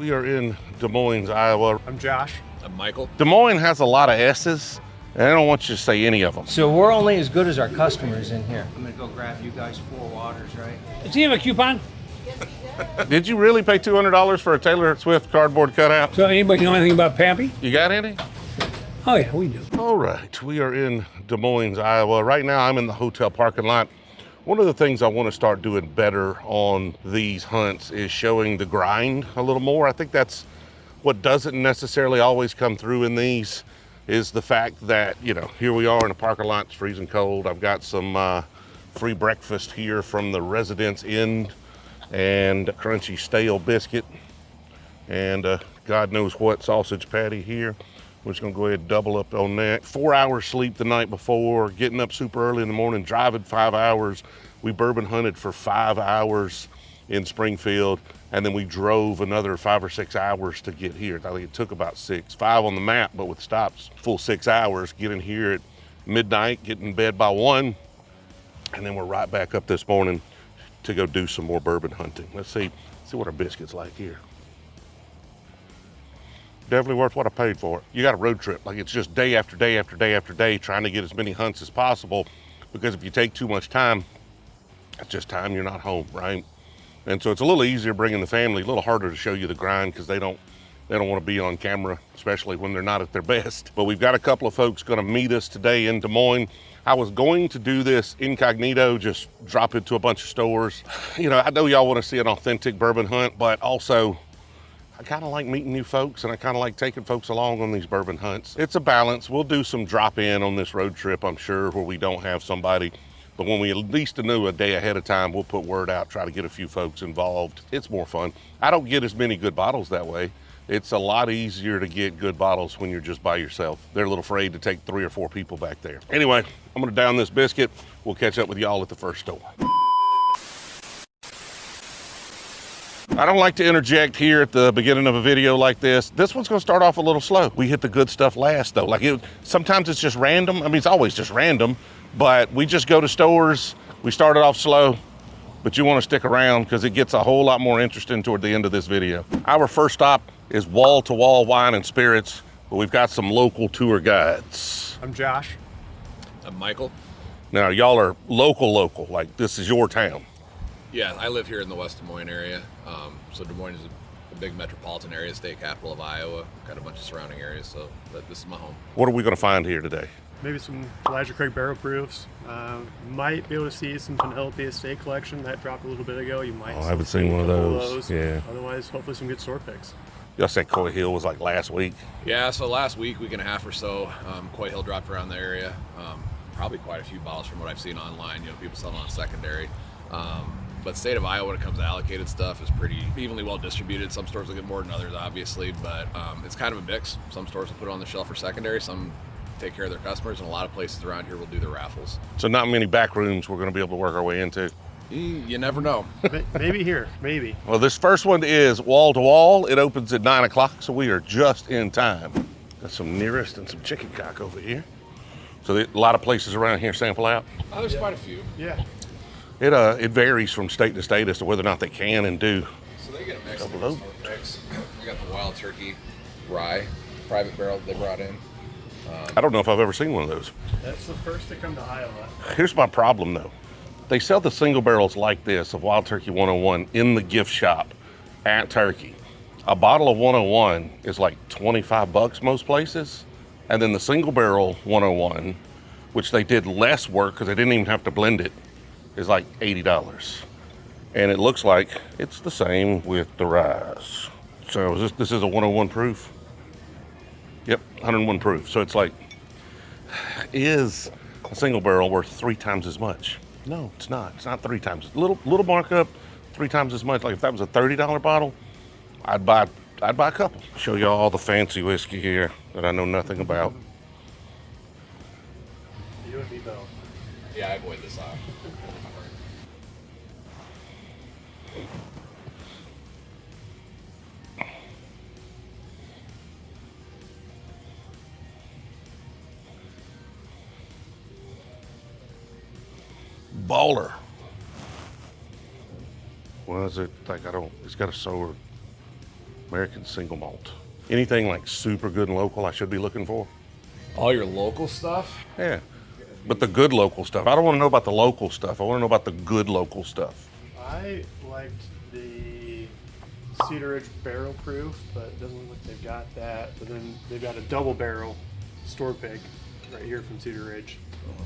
We are in Des Moines, Iowa. I'm Josh. I'm Michael. Des Moines has a lot of S's, and I don't want you to say any of them. So we're only as good as our customers in here. I'm gonna go grab you guys 4 waters, right? Does he have a coupon? Did you really pay $200 for a Taylor Swift cardboard cutout? So anybody know anything about Pappy? You got any? Oh yeah, we do. All right, we are in Des Moines, Iowa. Right now I'm in the hotel parking lot. One of the things I want to start doing better on these hunts is showing the grind a little more. I think that's what doesn't necessarily always come through in these, is the fact that, you know, here we are in a parking lot, it's freezing cold. I've got some free breakfast here from the Residence Inn and a crunchy stale biscuit and God knows what sausage patty here. We're just gonna go ahead and double up on that. 4 hours sleep the night before, getting up super early in the morning, driving 5 hours. We bourbon hunted for 5 hours in Springfield, and then we drove another 5 or 6 hours to get here. I think it took about 5 on the map, but with stops, full 6 hours, getting here at midnight, getting in bed by 1, and then we're right back up this morning to go do some more bourbon hunting. Let's see what our biscuit's like here. Definitely worth what I paid for it. You got a road trip, like it's just day after day after day after day trying to get as many hunts as possible, because if you take too much time, it's just time you're not home, right? And so it's a little easier bringing the family, a little harder to show you the grind because they don't want to be on camera, especially when they're not at their best. But we've got a couple of folks going to meet us today in Des Moines. I was going to do this incognito, just drop into a bunch of stores. You know, I know y'all want to see an authentic bourbon hunt, but also I kind of like meeting new folks, and I kind of like taking folks along on these bourbon hunts. It's a balance. We'll do some drop in on this road trip, I'm sure, where we don't have somebody. But when we at least know a day ahead of time, we'll put word out, try to get a few folks involved. It's more fun. I don't get as many good bottles that way. It's a lot easier to get good bottles when you're just by yourself. They're a little afraid to take 3 or 4 people back there. Anyway, I'm gonna down this biscuit. We'll catch up with y'all at the first store. I don't like to interject here at the beginning of a video like this. This one's gonna start off a little slow. We hit the good stuff last though. Sometimes it's just random. I mean, it's always just random, but we just go to stores. We started off slow, but you wanna stick around because it gets a whole lot more interesting toward the end of this video. Our first stop is Wall to Wall Wine and Spirits, but we've got some local tour guides. I'm Josh. I'm Michael. Now, y'all are local, like this is your town. Yeah, I live here in the West Des Moines area. So Des Moines is a big metropolitan area, state capital of Iowa. Got a bunch of surrounding areas, so this is my home. What are we gonna find here today? Maybe some Elijah Craig barrel proofs. Might be able to see some Penelope Estate collection that dropped a little bit ago. You might. Oh, I haven't seen one of those. Yeah. Otherwise, hopefully some good store picks. Y'all said Coy Hill was like last week. Yeah, so last week and a half or so, Coy Hill dropped around the area. Probably quite a few bottles from what I've seen online. You know, people selling on secondary. But state of Iowa, when it comes to allocated stuff, is pretty evenly well distributed. Some stores will get more than others, obviously, but it's kind of a mix. Some stores will put it on the shelf for secondary, some take care of their customers, and a lot of places around here will do the raffles. So not many back rooms we're going to be able to work our way into. You never know. Maybe here, maybe. Well, this first one is Wall to Wall. It opens at 9 o'clock, so we are just in time. Got some Nearest and some chicken cock over here. So a lot of places around here sample out. Oh, there's quite a few. Yeah. It varies from state to state as to whether or not they can and do. So they get a mix of store picks. We got the Wild Turkey Rye private barrel that they brought in. I don't know if I've ever seen one of those. That's the first to come to Iowa. Here's my problem though. They sell the single barrels like this of Wild Turkey 101 in the gift shop at Turkey. A bottle of 101 is like 25 bucks most places. And then the single barrel 101, which they did less work because they didn't even have to blend it, is like $80. And it looks like it's the same with the ryes. So this is a 101 proof? Yep, 101 proof. So it's like, is a single barrel worth 3 times as much? No, it's not. It's not 3 times. Little markup, 3 times as much. Like if that was a $30 bottle, I'd buy a couple. Show y'all all the fancy whiskey here that I know nothing about. You and me both. Yeah, I avoid this aisle. Baller. What is it? Like, it's got a sword. American single malt. Anything like super good and local I should be looking for? All your local stuff? Yeah, but the good local stuff. I don't want to know about the local stuff. I want to know about the good local stuff. I liked the Cedar Ridge barrel proof, but it doesn't look like they've got that. But then they've got a double barrel store pick right here from Cedar Ridge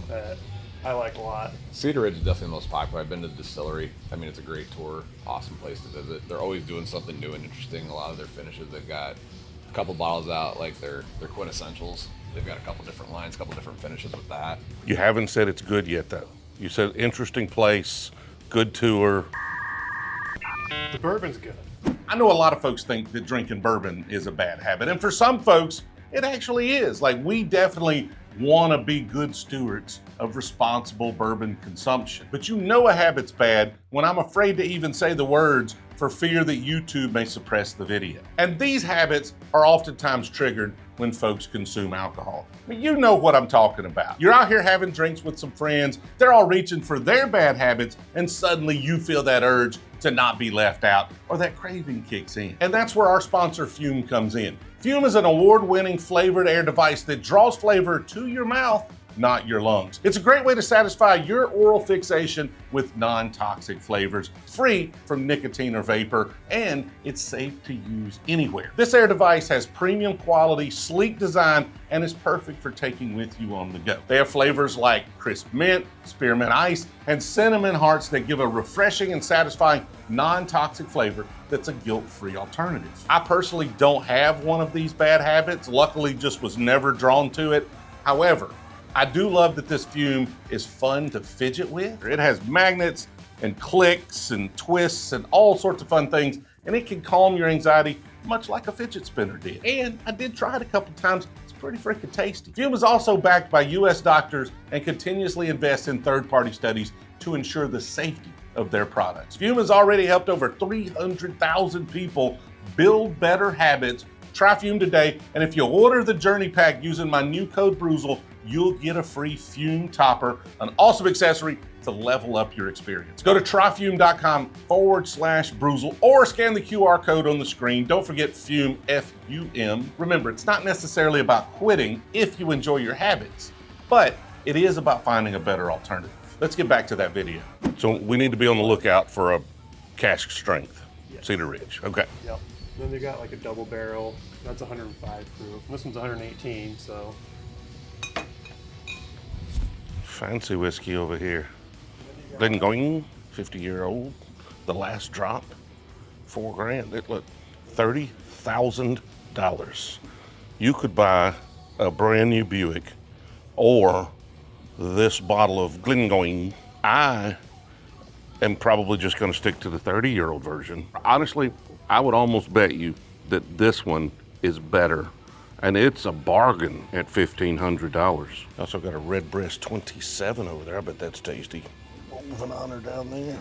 that I like a lot. Cedar Ridge is definitely the most popular. I've been to the distillery. I mean, it's a great tour, awesome place to visit. They're always doing something new and interesting. A lot of their finishes, they've got a couple bottles out, like their quintessentials. They've got a couple different lines, a couple different finishes with that. You haven't said it's good yet, though. You said interesting place, good tour. The bourbon's good. I know a lot of folks think that drinking bourbon is a bad habit, and for some folks, it actually is. Like, we definitely want to be good stewards of responsible bourbon consumption. But you know a habit's bad when I'm afraid to even say the words for fear that YouTube may suppress the video. And these habits are oftentimes triggered when folks consume alcohol. I mean, you know what I'm talking about. You're out here having drinks with some friends, they're all reaching for their bad habits, and suddenly you feel that urge to not be left out, or that craving kicks in. And that's where our sponsor Fume comes in. Fume is an award-winning flavored air device that draws flavor to your mouth, not your lungs. It's a great way to satisfy your oral fixation with non-toxic flavors, free from nicotine or vapor, and it's safe to use anywhere. This air device has premium quality, sleek design, and is perfect for taking with you on the go. They have flavors like crisp mint, spearmint ice, and cinnamon hearts that give a refreshing and satisfying non-toxic flavor that's a guilt-free alternative. I personally don't have one of these bad habits, luckily just was never drawn to it. However, I do love that this Fume is fun to fidget with. It has magnets and clicks and twists and all sorts of fun things, and it can calm your anxiety much like a fidget spinner did. And I did try it a couple times. It's pretty freaking tasty. Fume is also backed by US doctors and continuously invests in third-party studies to ensure the safety of their products. Fume has already helped over 300,000 people build better habits. Try Fume today, and if you order the Journey Pack using my new code Brewzle, you'll get a free Fume topper, an awesome accessory to level up your experience. Go to tryfume.com/Brewzle or scan the QR code on the screen. Don't forget Fume, F-U-M. Remember, it's not necessarily about quitting if you enjoy your habits, but it is about finding a better alternative. Let's get back to that video. So we need to be on the lookout for a cask strength, Yes. Cedar Ridge. Okay. Yep. Then they got like a double barrel. That's 105 proof. This one's 118, so. Fancy whiskey over here. Glengoyne, 50-year-old, the last drop, $4 grand. Look, $30,000. You could buy a brand new Buick or this bottle of Glengoyne. I am probably just going to stick to the 30-year-old version. Honestly, I would almost bet you that this one is better. And it's a bargain at $1,500. Also got a Redbreast 27 over there. I bet that's tasty. Moving Honor down there.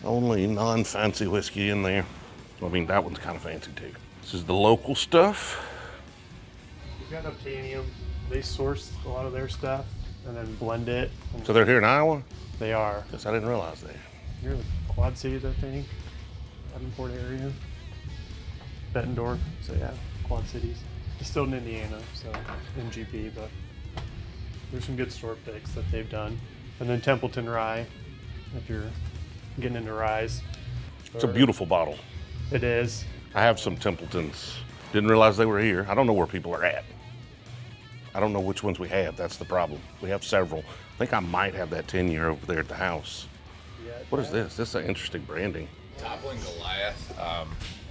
Only non-fancy whiskey in there. I mean, that one's kind of fancy too. This is the local stuff. We've got Obtainium. They source a lot of their stuff and then blend it. And So they're here in Iowa? they are. Guess I didn't realize that. You're in the Quad Cities, I think. Davenport area. Bettendorf. So yeah, Quad Cities. Distilled in Indiana, so MGP, but there's some good store picks that they've done. And then Templeton Rye, if you're getting into ryes. It's a beautiful bottle. It is. I have some Templetons. Didn't realize they were here. I don't know where people are at. I don't know which ones we have. That's the problem. We have several. I think I might have that 10-year over there at the house. Yeah, What is this? This is an interesting branding. Toppling Goliath,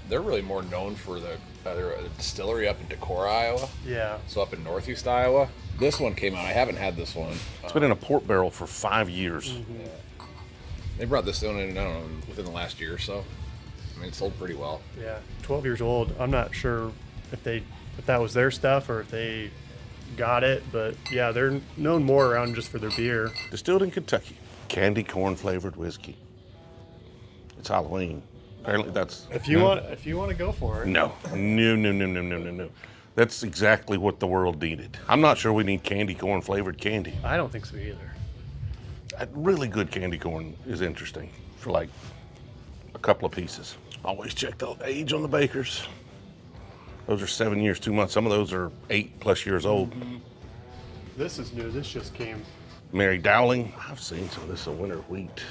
they're really more known for they're a distillery up in Decorah, Iowa. Yeah. So up in Northeast Iowa. This one came out. I haven't had this one. It's been in a port barrel for 5 years. Mm-hmm. They brought this one in, I don't know, within the last year or so. I mean, it sold pretty well. Yeah. 12 years old. I'm not sure if that was their stuff or if they got it, but yeah, they're known more around just for their beer. Distilled in Kentucky. Candy corn flavored whiskey. It's Halloween. Apparently that's... If you want to go for it. No. No. That's exactly what the world needed. I'm not sure we need candy corn flavored candy. I don't think so either. A really good candy corn is interesting for like a couple of pieces. Always check the age on the bakers. Those are 7 years, 2 months. Some of those are 8+ years old. This is new. This just came. Mary Dowling. I've seen some of this in winter wheat.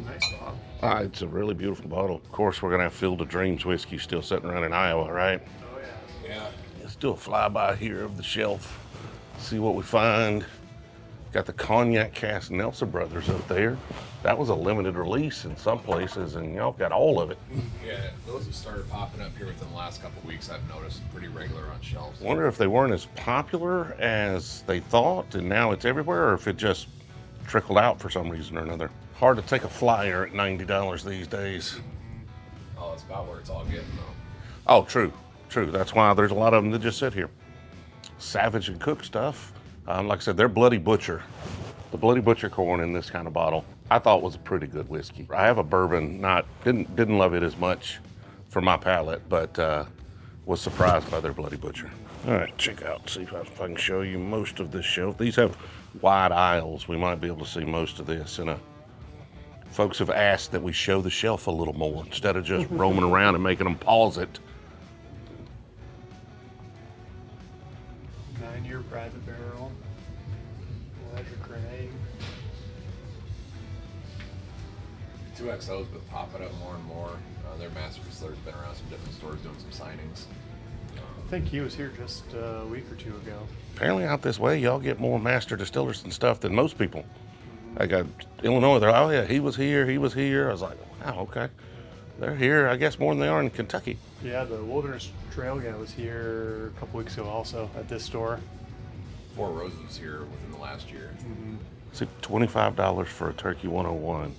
Nice bottle. It's a really beautiful bottle. Of course, we're gonna have Field of Dreams whiskey still sitting around in Iowa, right? Oh yeah. Yeah. Let's do a flyby here of the shelf. See what we find. Got the Cognac Cask Nelson Brothers up there. That was a limited release in some places, and y'all got all of it. Yeah, those have started popping up here within the last couple of weeks. I've noticed pretty regular on shelves. Wonder if they weren't as popular as they thought, and now it's everywhere, or if it just trickled out for some reason or another. Hard to take a flyer at $90 these days. Oh, it's about where it's all getting though. Oh, true. That's why there's a lot of them that just sit here. Savage and Cook stuff. Like I said, they're Bloody Butcher. The Bloody Butcher corn in this kind of bottle, I thought was a pretty good whiskey. I have a bourbon, didn't love it as much for my palate, but was surprised by their Bloody Butcher. All right, check out, see if I can show you most of this shelf. These have wide aisles. We might be able to see most of this. And folks have asked that we show the shelf a little more instead of just roaming around and making them pause it. 9-year private barrel. Ledger Craig. 2XO's been popping up more and more. Their master distiller's been around some different stores doing some signings. I think he was here just a week or two ago. Apparently out this way, y'all get more master distillers and stuff than most people. I got Illinois, they're, oh yeah, he was here. I was like, wow, okay. They're here, I guess, more than they are in Kentucky. Yeah, the Wilderness Trail guy was here a couple weeks ago also at this store. Four Roses here within the last year. See, $25 for a Turkey 101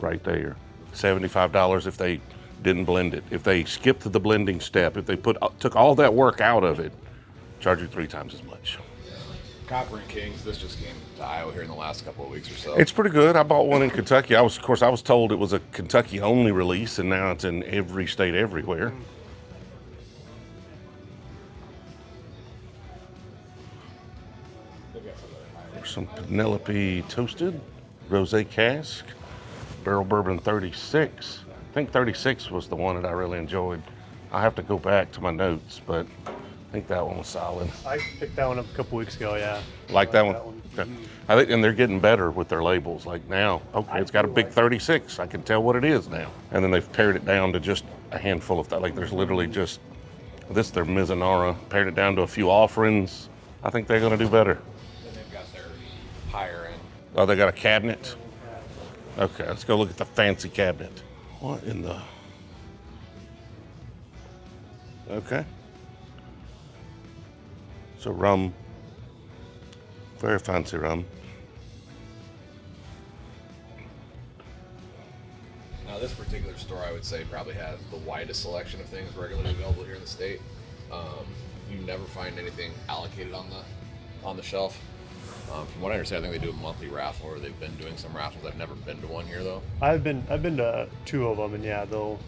right there. $75 if they didn't blend it. If they skipped the blending step, if they took all that work out of it, charge you 3 times as much. Copper and Kings, this just came to Iowa here in the last couple of weeks or so. It's pretty good. I bought one in Kentucky. I was told it was a Kentucky only release, and now it's in every state everywhere. There's some Penelope Toasted, Rosé Cask, Barrel Bourbon 36. I think 36 was the one that I really enjoyed. I have to go back to my notes, but I think that one was solid. I picked that one up a couple weeks ago, yeah. Like that one? Okay. I think, and they're getting better with their labels. Like now, okay, it's got a big 36. I can tell what it is now. And then they've pared it down to just a handful of that. Like there's literally just, this their Mizunara, pared it down to a few offerings. I think they're gonna do better. Then they've got their higher end. Oh, they got a cabinet? Okay, let's go look at the fancy cabinet. What in the? Okay. So rum, very fancy rum. Now this particular store, I would say, probably has the widest selection of things regularly available here in the state. You never find anything allocated on the shelf. From what I understand, I think they do a monthly raffle, or they've been doing some raffles. I've never been to one here though. I've been to 2 of them, and yeah, they'll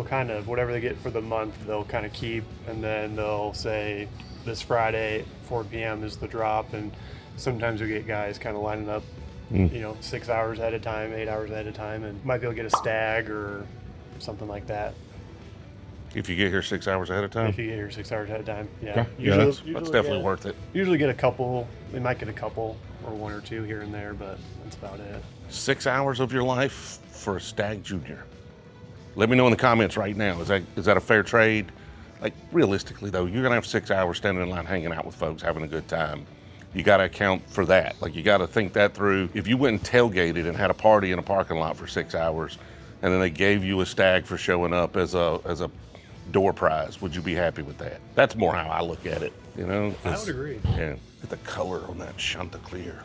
kind of, whatever they get for the month, they'll kind of keep, and then they'll say this Friday 4 p.m. is the drop, and sometimes we get guys kind of lining up, 6 hours at a time, 8 hours at a time, and might be able to get a stag or something like that. If you get here 6 hours ahead of time? If you get here 6 hours at a time, yeah. Okay. Usually, That's definitely worth it. Usually get a couple, we might get a couple or 1 or 2 here and there, but that's about it. 6 hours of your life for a Stag Junior. Let me know in the comments right now. Is that a fair trade? Like realistically though, you're gonna have 6 hours standing in line hanging out with folks, having a good time. You gotta account for that. Like you gotta think that through. If you went and tailgated and had a party in a parking lot for 6 hours, and then they gave you a stag for showing up as a door prize, would you be happy with that? That's more how I look at it, you know? I would agree. Yeah, look at the color on that Chanticleer.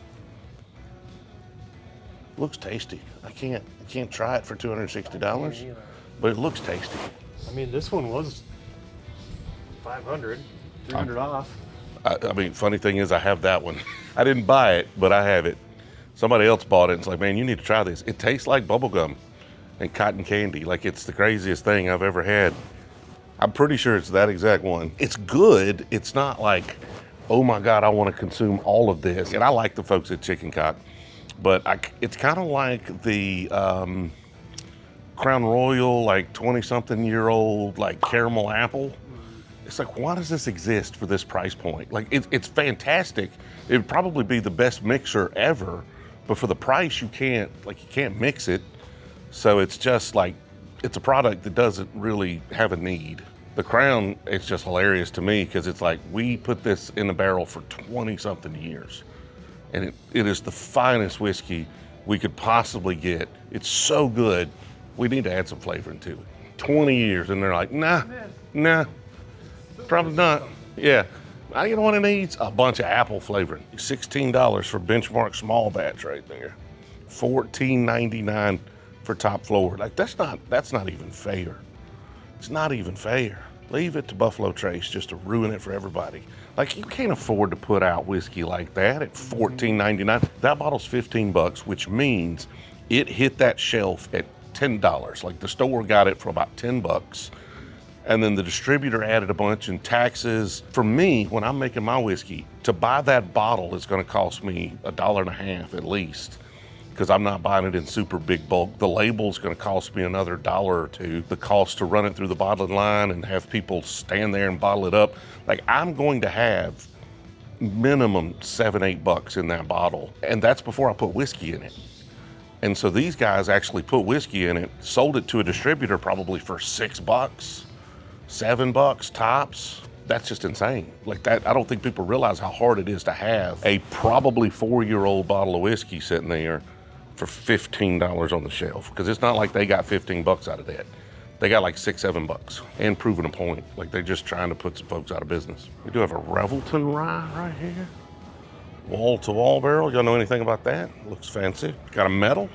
Looks tasty. I can't try it for $260, but it looks tasty. I mean, this one was 500, 300 off. I mean, funny thing is I have that one. I didn't buy it, but I have it. Somebody else bought it and it's like, man, you need to try this. It tastes like bubblegum and cotton candy. Like it's the craziest thing I've ever had. I'm pretty sure it's that exact one. It's good. It's not like, oh my God, I want to consume all of this. And I like the folks at Chicken Cock, but it's kind of like the Crown Royal, like 20-something-year-old, like caramel apple. It's like, why does this exist for this price point? Like, it's fantastic. It would probably be the best mixer ever, but for the price, you can't mix it. So it's just like, it's a product that doesn't really have a need. The Crown, it's just hilarious to me because it's like, we put this in the barrel for 20-something years. And it is the finest whiskey we could possibly get. It's so good. We need to add some flavoring to it. 20 years, and they're like, nah, probably not. Yeah, you know what it needs? A bunch of apple flavoring. $16 for Benchmark small batch right there. $14.99 for top floor. Like, that's not even fair. It's not even fair. Leave it to Buffalo Trace just to ruin it for everybody. Like, you can't afford to put out whiskey like that at $14.99. That bottle's $15, which means it hit that shelf at $10. Like, the store got it for about $10. And then the distributor added a bunch in taxes. For me, when I'm making my whiskey, to buy that bottle is gonna cost me $1.50 at least, because I'm not buying it in super big bulk. The label's gonna cost me another $1 or $2. The cost to run it through the bottling line and have people stand there and bottle it up. Like, I'm going to have minimum $7-8 in that bottle. And that's before I put whiskey in it. And so these guys actually put whiskey in it, sold it to a distributor probably for $6, $7 tops. That's just insane. Like, that, I don't think people realize how hard it is to have a probably 4-year-old bottle of whiskey sitting there for $15 on the shelf. Because it's not like they got $15 out of that. They got like $6, $7 and proving a point. Like, they're just trying to put some folks out of business. We do have a Revelton rye right here. Wall-to-wall barrel. Y'all know anything about that? Looks fancy. Got a medal.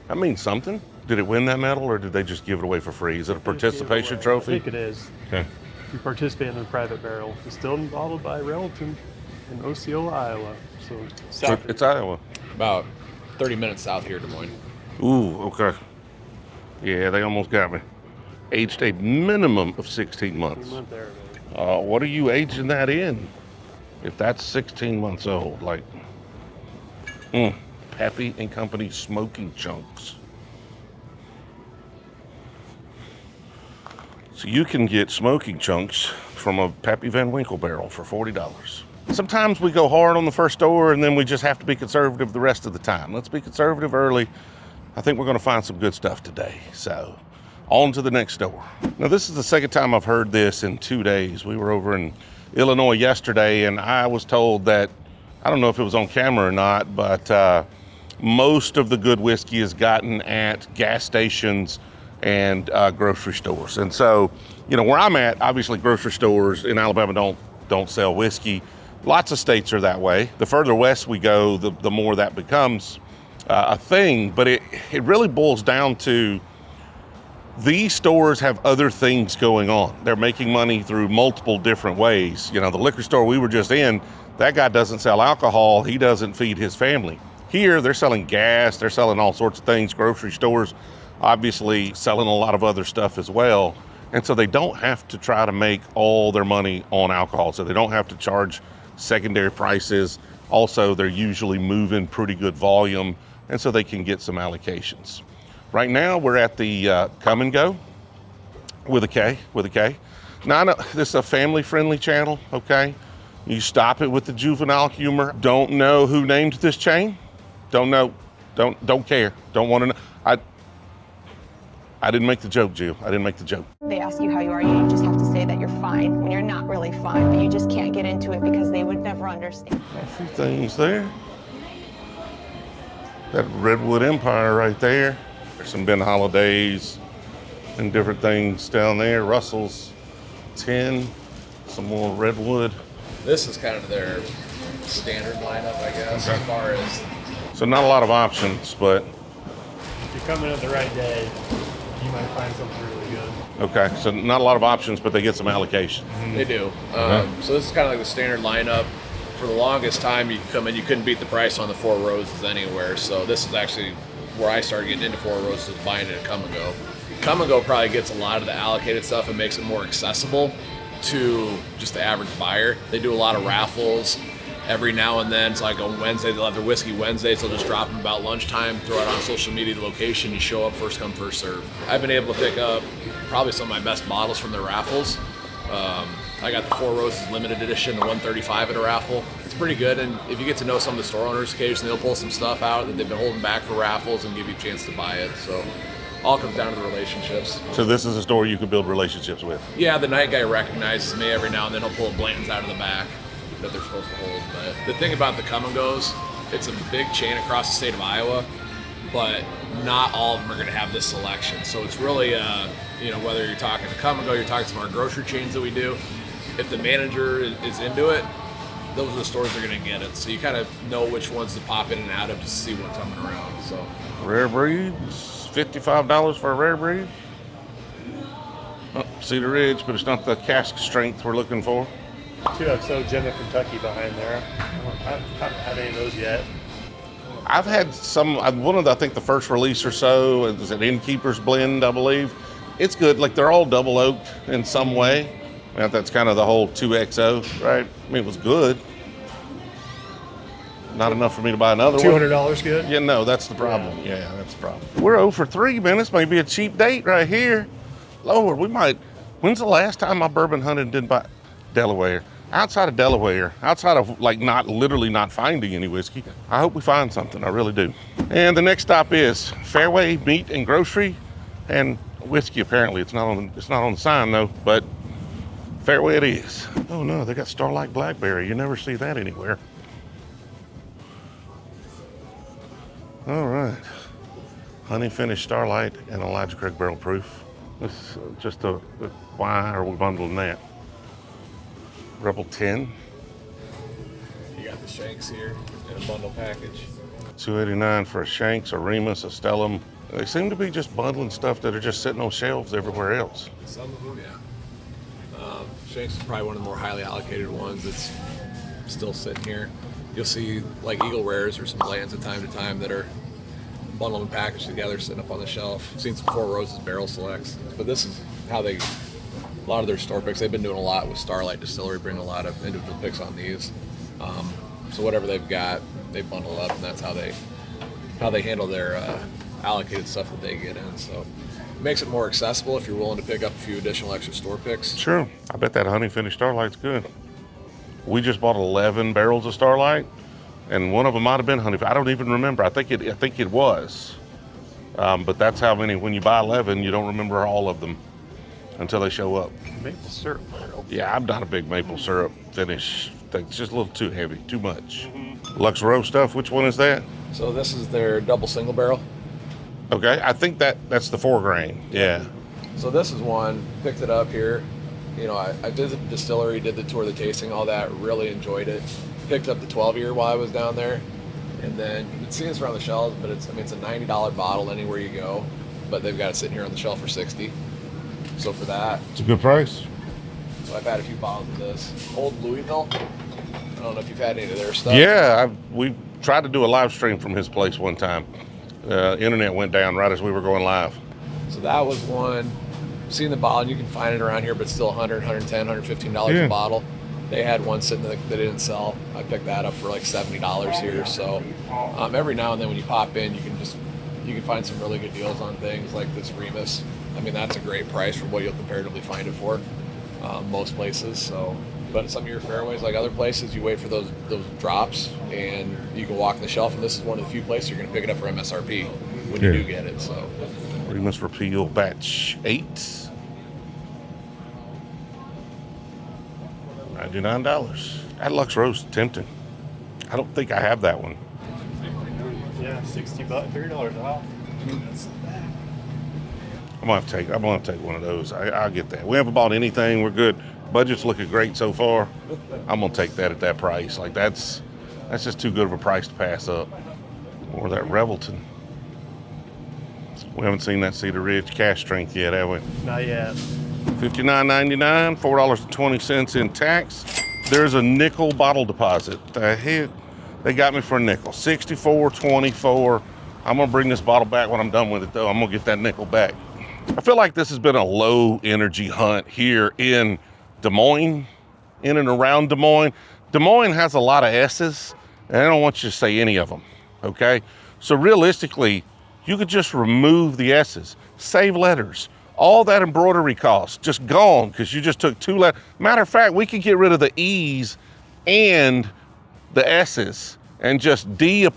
That means something. Did it win that medal, or did they just give it away for free? Is it a participation trophy? I think it is. Okay. You participate in a private barrel. Distilled and bottled by Revelton in Osceola, Iowa. So south. It's Iowa. About 30 minutes south here, Des Moines. Ooh, okay. Yeah, they almost got me. Aged a minimum of 16 months. There, baby. What are you aging that in? If that's 16 months old, like, Pappy and Company smoking chunks. So you can get smoking chunks from a Pappy Van Winkle barrel for $40. Sometimes we go hard on the first store and then we just have to be conservative the rest of the time. Let's be conservative early. I think we're gonna find some good stuff today. So on to the next store. Now, this is the second time I've heard this in 2 days. We were over in Illinois yesterday and I was told that, I don't know if it was on camera or not, but most of the good whiskey is gotten at gas stations and grocery stores. And so, you know, where I'm at, obviously grocery stores in Alabama don't sell whiskey. Lots of states are that way. The further west we go, the more that becomes a thing. But it really boils down to, these stores have other things going on. They're making money through multiple different ways. You know, the liquor store we were just in, that guy doesn't sell alcohol. He doesn't feed his family. Here, they're selling gas. They're selling all sorts of things. Grocery stores, obviously, selling a lot of other stuff as well. And so they don't have to try to make all their money on alcohol. So they don't have to charge secondary prices. Also, they're usually moving pretty good volume, and so they can get some allocations. Right now, we're at the Kum Go with a K. Now, I know this is a family-friendly channel, okay? You stop it with the juvenile humor. Don't know who named this chain. Don't know. Don't care. Don't want to know. I didn't make the joke, Jill. I didn't make the joke. They ask you how you are, you just have to say that you're fine when you're not really fine, but you just can't get into it because they would never understand. A few things there. That Redwood Empire right there. There's some Ben Holidays and different things down there. Russell's 10, some more Redwood. This is kind of their standard lineup, I guess, as far as... So not a lot of options, but... If you come in at the right day, you might find something really good. Okay, so not a lot of options, but they get some allocation. They do. So this is kind of like the standard lineup. For the longest time, you could come in, you couldn't beat the price on the Four Roses anywhere. So this is actually where I started getting into Four Roses, buying it at Kum Go. Kum Go probably gets a lot of the allocated stuff and makes it more accessible to just the average buyer. They do a lot of raffles, Every now and then, it's like on Wednesday, they'll have their whiskey Wednesdays. They'll just drop them about lunchtime, throw it on social media, the location, you show up, first come, first serve. I've been able to pick up probably some of my best bottles from their raffles. I got the Four Roses limited edition, the 135 at a raffle. It's pretty good, and if you get to know some of the store owners, occasionally they'll pull some stuff out that they've been holding back for raffles and give you a chance to buy it. So all comes down to the relationships. So this is a store you can build relationships with. Yeah, the night guy recognizes me every now and then. He'll pull a Blanton's out of the back that they're supposed to hold. But the thing about the Kum Go's, it's a big chain across the state of Iowa, but not all of them are going to have this selection. So it's really, whether you're talking to Kum Go, you're talking to some of our grocery chains that we do. If the manager is into it, those are the stores that are going to get it. So you kind of know which ones to pop in and out of to see what's coming around. So Rare breeds, $55 for a rare breed. Oh, Cedar Ridge, but it's not the cask strength we're looking for. 2XO Gin of Kentucky behind there. I haven't had any of those yet. I've had one of the, I think the first release or so, is an Innkeeper's blend, I believe. It's good, like they're all double oaked in some way. That's kind of the whole 2XO, right? I mean, it was good. Not enough for me to buy another one. $200 good? Yeah, no, that's the problem. Yeah, that's the problem. We're 0 for 3, man. This may be a cheap date right here. Lord, when's the last time I bourbon hunted didn't buy Delaware? Outside of Delaware, outside of like literally not finding any whiskey, I hope we find something, I really do. And the next stop is Fareway Meat and Grocery and Whiskey. Apparently it's not on the sign though, but Fareway it is. Oh no, they got Starlight Blackberry. You never see that anywhere. All right, honey finished Starlight and Elijah Craig barrel proof. This is just why are we bundling that? Rebel 10. you got the Shanks here in a bundle package. $2.89 for a Shanks, a Remus, a Stellum. They seem to be just bundling stuff that are just sitting on shelves everywhere else. Some of them, yeah. Shanks is probably one of the more highly allocated ones that's still sitting here. You'll see like Eagle Rares or some Blands at time to time that are bundled and packaged together sitting up on the shelf. I've seen some Four Roses barrel selects, but this is how a lot of their store picks, they've been doing a lot with Starlight Distillery, bring a lot of individual picks on these. So whatever they've got, they bundle up, and that's how they handle their allocated stuff that they get in. So it makes it more accessible if you're willing to pick up a few additional extra store picks. Sure, I bet that honey finished Starlight's good. We just bought 11 barrels of Starlight, and one of them might have been honey. I don't even remember. I think it was, but that's how many. When you buy 11, you don't remember all of them until they show up. Maple syrup barrel. Yeah, I'm not a big maple syrup finish. It's just a little too heavy, too much. Lux Row stuff, which one is that? So this is their double single barrel. Okay, I think that's the 4 grain. Yeah. So this is one, picked it up here. I visited the distillery, did the tour, the tasting, all that, really enjoyed it. Picked up the 12-year while I was down there. And then you can see this around the shelves, but it's a $90 bottle anywhere you go. But they've got it sitting here on the shelf for $60. So for that, It's a good price. so I've had a few bottles of this. Old Louisville. I don't know if you've had any of their stuff. Yeah, we tried to do a live stream from his place one time. Internet went down right as we were going live. So that was one. Seen the bottle, and you can find it around here, but still $100, $110, $115 a bottle. They had one sitting that they didn't sell. I picked that up for like $70 here. So every now and then when you pop in, you can find some really good deals on things like this Remus. I mean, that's a great price for what you'll comparatively find it for most places. So, but some of your fairways, like other places, you wait for those drops, and you can walk the shelf. And this is one of the few places you're going to pick it up for MSRP when you do get it. So, Remus Repeal Batch 8. $99. That Lux Rose is tempting. I don't think I have that one. Yeah, $60, $30 off. I'm gonna take one of those. I'll get that. We haven't bought anything. We're good. Budget's looking great so far. I'm gonna take that at that price. Like that's just too good of a price to pass up. Or that Revelton. We haven't seen that Cedar Ridge cash strength yet, have we? Not yet. $59.99, $4.20 in tax. There's a nickel bottle deposit. The heck, they got me for a nickel. $64.24. I'm gonna bring this bottle back when I'm done with it though. I'm gonna get that nickel back. I feel like this has been a low energy hunt here in Des Moines, in and around Des Moines. Des Moines has a lot of S's, and I don't want you to say any of them, okay? So realistically, you could just remove the S's, save letters. All that embroidery cost, just gone, because you just took 2 letters. Matter of fact, we could get rid of the E's and the S's and just D'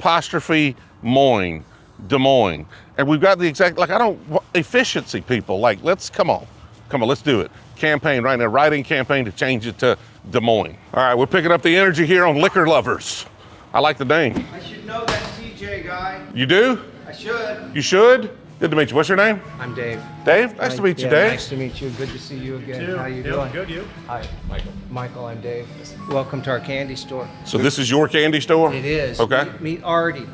Moines, Des Moines. And we've got the exact, like, efficiency people, like, come on, let's do it. Campaign right now, writing campaign to change it to Des Moines. All right, we're picking up the energy here on Liquor Lovers. I like the name. I should know that TJ guy. You do? I should. You should? Good to meet you. What's your name? I'm Dave. Dave? Nice to meet you, Dave. Nice to meet you. Good to see you again. How you doing? Good, you? Hi, Michael. Michael, I'm Dave. Welcome to our candy store. So this is your candy store? It is. Okay. Meet Artie.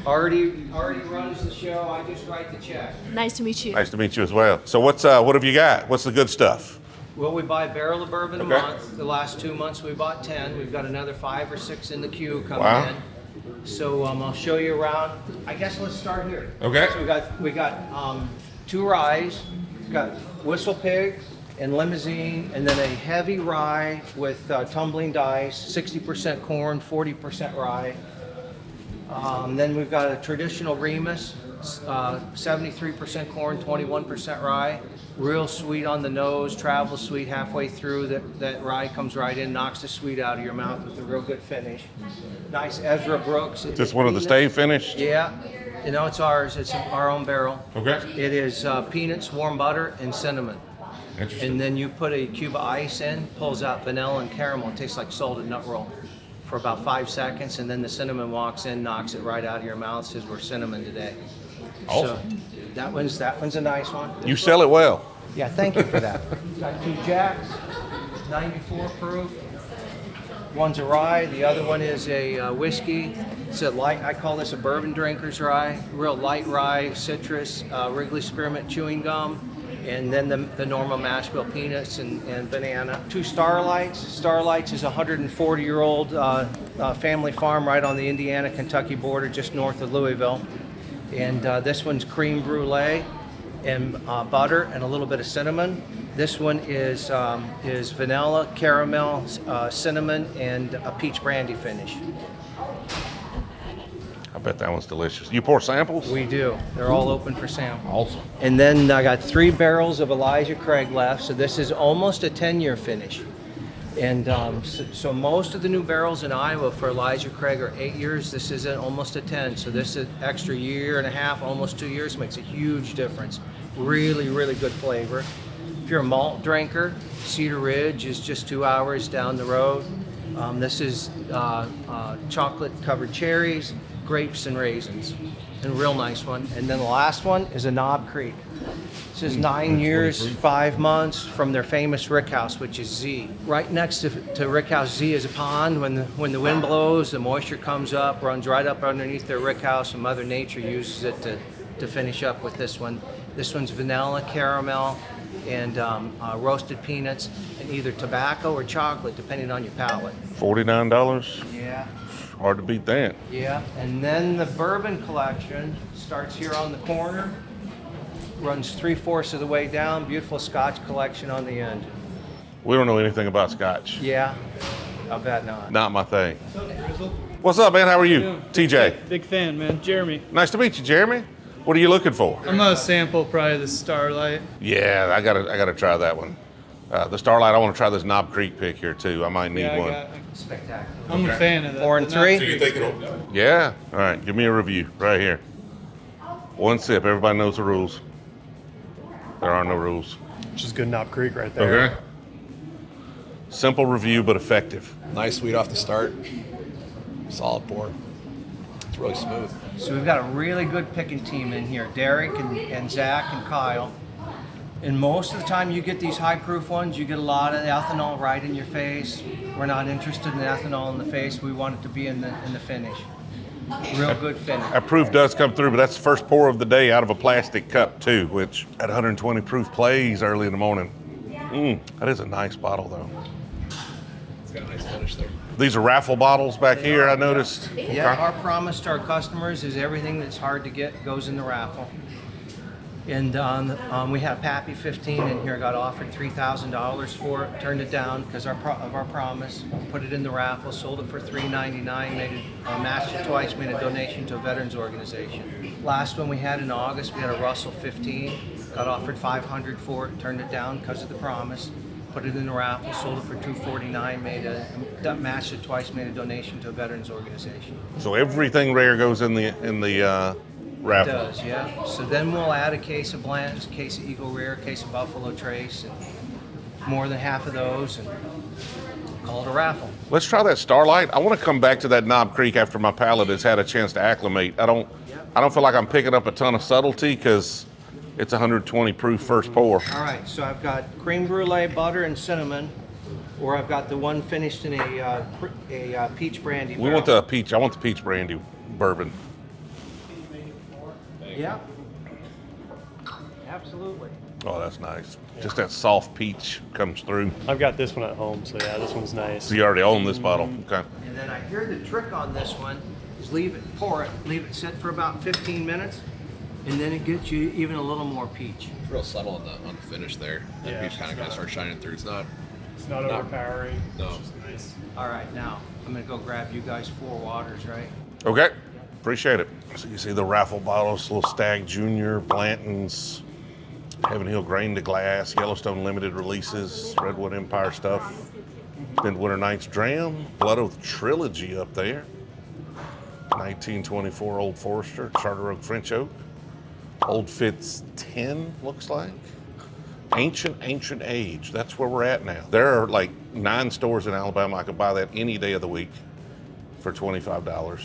Artie runs the show. I just write the check. Nice to meet you. Nice to meet you as well. So what have you got? What's the good stuff? Well, we buy a barrel of bourbon a Okay. month. The last 2 months we bought 10. We've got another 5 or 6 in the queue coming Wow. in. So I'll show you around. I guess let's start here. Okay. So we got 2 ryes. We've got Whistle Pig and Limousine, and then a heavy rye with tumbling dice, 60% corn, 40% rye. Then we've got a traditional Remus, 73% corn, 21% rye. Real sweet on the nose, travels sweet halfway through. That rye comes right in, knocks the sweet out of your mouth with a real good finish. Nice Ezra Brooks. Is this one of the stay finished? Yeah, it's ours. It's our own barrel. Okay. It is peanuts, warm butter, and cinnamon. Interesting. And then you put a cube of ice in, pulls out vanilla and caramel. It tastes like salted nut roll for about 5 seconds, and then the cinnamon walks in, knocks it right out of your mouth. Says we're cinnamon today. Awesome. So that one's a nice one. You sell it well. Yeah, thank you for that. Got 2 Jacks, 94 proof. One's a rye, the other one is a whiskey. It's a light, I call this a bourbon drinker's rye. Real light rye, citrus, Wrigley Spearmint chewing gum, and then the normal mash bill peanuts and banana. 2 Starlights. Starlights is a 140-year-old family farm right on the Indiana-Kentucky border, just north of Louisville. And this one's cream brulee and butter and a little bit of cinnamon. This one is vanilla, caramel, cinnamon, and a peach brandy finish. I bet that one's delicious. You pour samples? We do. They're all open for sample. Awesome. And then I got 3 barrels of Elijah Craig left, so this is almost a 10-year finish. And so most of the new barrels in Iowa for Elijah Craig are 8 years. This is almost a 10. So this is extra year and a half, almost 2 years, makes a huge difference. Really, really good flavor. If you're a malt drinker, Cedar Ridge is just 2 hours down the road. This is chocolate-covered cherries, grapes, and raisins. And a real nice one. And then the last one is a Knob Creek. This is 9 years, 5 months from their famous rick house, which is Z. Right next to rick house Z is a pond. When the wind blows, the moisture comes up, runs right up underneath their rick house, and Mother Nature uses it to finish up with this one. This one's vanilla, caramel, and roasted peanuts, and either tobacco or chocolate, depending on your palate. $49? Yeah. Hard to beat that. Yeah, and then the bourbon collection starts here on the corner, runs 3/4 of the way down, beautiful Scotch collection on the end. We don't know anything about Scotch. Yeah, I bet not. Not my thing. What's up, Brewzle? What's up, man? How are you? TJ. Big fan, man. Jeremy. Nice to meet you, Jeremy. What are you looking for? I'm gonna sample probably the Starlight. Yeah, I gotta try that one. The Starlight, I want to try this Knob Creek pick here too. I might need one. Spectacular. I'm a fan of that. 4 and 3. Yeah? All right, give me a review right here. 1 sip, everybody knows the rules. There are no rules. Which is good Knob Creek right there. Okay. Simple review, but effective. Nice sweet off the start. Solid pour. It's really smooth. So we've got a really good picking team in here, Derek and Zach and Kyle. And most of the time you get these high proof ones, you get a lot of ethanol right in your face. We're not interested in ethanol in the face. We want it to be in the finish. Real good finish. That proof does come through, but that's the first pour of the day out of a plastic cup too, which at 120 proof plays early in the morning. That is a nice bottle though. It's got a nice finish there. These are raffle bottles back here, I noticed. Yeah, our promise to our customers is everything that's hard to get goes in the raffle. And we had a Pappy 15 in here, got offered $3,000 for it, turned it down because of our promise. Put it in the raffle, sold it for $399, matched it twice, made a donation to a veterans organization. Last one we had in August, we had a Russell 15, got offered $500 for it, turned it down because of the promise. Put it in the raffle, sold it for $249, matched it twice, made a donation to a veterans organization. So everything rare goes in the raffle. It does, yeah. So then we'll add a case of Blanton's, a case of Eagle Rare, a case of Buffalo Trace, and more than half of those, and call it a raffle. Let's try that Starlight. I want to come back to that Knob Creek after my palate has had a chance to acclimate. I don't feel like I'm picking up a ton of subtlety because it's 120 proof first pour. All right, so I've got creme brulee, butter, and cinnamon, or I've got the one finished in a peach brandy barrel. We want the peach. I want the peach brandy bourbon. Yeah, absolutely. Oh, that's nice. Just that soft peach comes through. I've got this one at home, so yeah, this one's nice. So you already own this bottle. Okay. And then I hear the trick on this one is leave it sit for about 15 minutes, and then it gets you even a little more peach. It's real subtle on the finish there. That Yeah. peach kind of starts shining through. It's not overpowering. No. It's just nice. All right, now I'm gonna go grab you guys 4 waters, right? Okay. Appreciate it. So you see the raffle bottles, little Stag Junior, Blanton's, Heaven Hill Grain to Glass, Yellowstone limited releases, Redwood Empire stuff, Midwinter Nights Dram, Blood Oath Trilogy up there, 1924 Old Forester, Charter Oak French Oak, Old Fitz 10 looks like, Ancient Age. That's where we're at now. There are like 9 stores in Alabama. I could buy that any day of the week for $25.